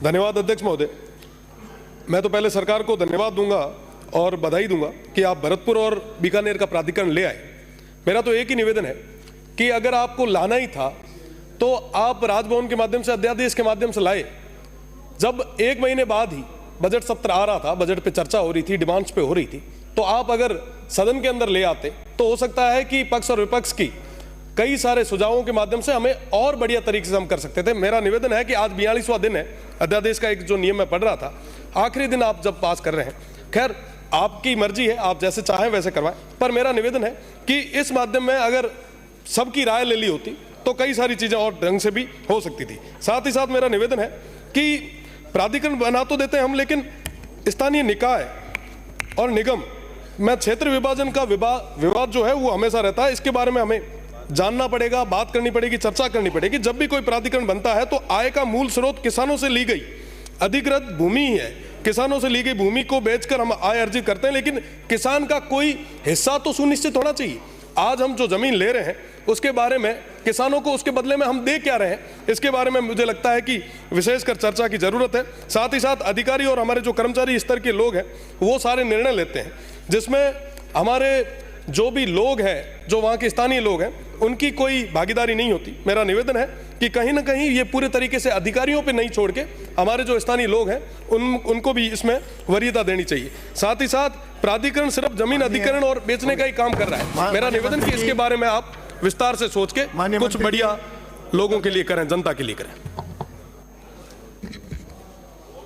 धन्यवाद अध्यक्ष महोदय। मैं तो पहले सरकार को धन्यवाद दूंगा और बधाई दूंगा कि आप भरतपुर और बीकानेर का प्राधिकरण ले आए। मेरा तो एक ही निवेदन है कि अगर आपको लाना ही था तो आप राजभवन के माध्यम से, अध्यादेश के माध्यम से लाए। जब 1 महीने बाद ही बजट सत्र आ रहा था, बजट पे चर्चा हो रही थी, डिमांड्स पे हो रही थी, तो आप अगर सदन के अंदर ले आते तो हो सकता है कि पक्ष और विपक्ष की कई सारे सुझावों के माध्यम से हमें और बढ़िया तरीके से हम कर सकते थे। मेरा निवेदन है कि आज 42वां दिन है अध्यादेश का, एक जो नियम मैं पढ़ रहा था, आखिरी दिन आप जब पास कर रहे हैं, खैर आपकी मर्जी है, आप जैसे चाहें वैसे करवाएं, पर मेरा निवेदन है कि इस माध्यम में अगर सबकी राय ले ली होती तो कई सारी चीजें और ढंग से भी हो सकती थी। साथ ही साथ मेरा निवेदन है कि प्राधिकरण बना तो देते हैं हम, लेकिन स्थानीय निकाय और निगम में क्षेत्र विभाजन का विवाद जो है वो हमेशा रहता है। इसके बारे में हमें जानना पड़ेगा, बात करनी पड़ेगी, चर्चा करनी पड़ेगी। जब भी कोई प्राधिकरण बनता है तो आय का मूल स्रोत किसानों से ली गई अधिकृत भूमि ही है। किसानों से ली गई भूमि को बेचकर हम आय अर्जित करते हैं, लेकिन किसान का कोई हिस्सा तो सुनिश्चित होना चाहिए। आज हम जो जमीन ले रहे हैं उसके बारे में किसानों को उसके बदले में हम दे क्या रहे हैं, इसके बारे में मुझे लगता है कि विशेषकर चर्चा की जरूरत है। साथ ही साथ अधिकारी और हमारे जो कर्मचारी स्तर के लोग हैं वो सारे निर्णय लेते हैं, जिसमें हमारे जो भी लोग हैं, जो वहाँ के स्थानीय लोग हैं, उनकी कोई भागीदारी नहीं होती। मेरा निवेदन है कि कहीं ना कहीं ये पूरे तरीके से अधिकारियों पे नहीं छोड़ के हमारे जो स्थानीय लोग हैं उनको भी इसमें वरीयता देनी चाहिए। साथ ही साथ प्राधिकरण सिर्फ जमीन अधिग्रहण और बेचने का ही काम कर रहा है। मेरा निवेदन कि इसके बारे में आप विस्तार से सोच के कुछ बढ़िया लोगों के लिए करें, जनता के लिए करें।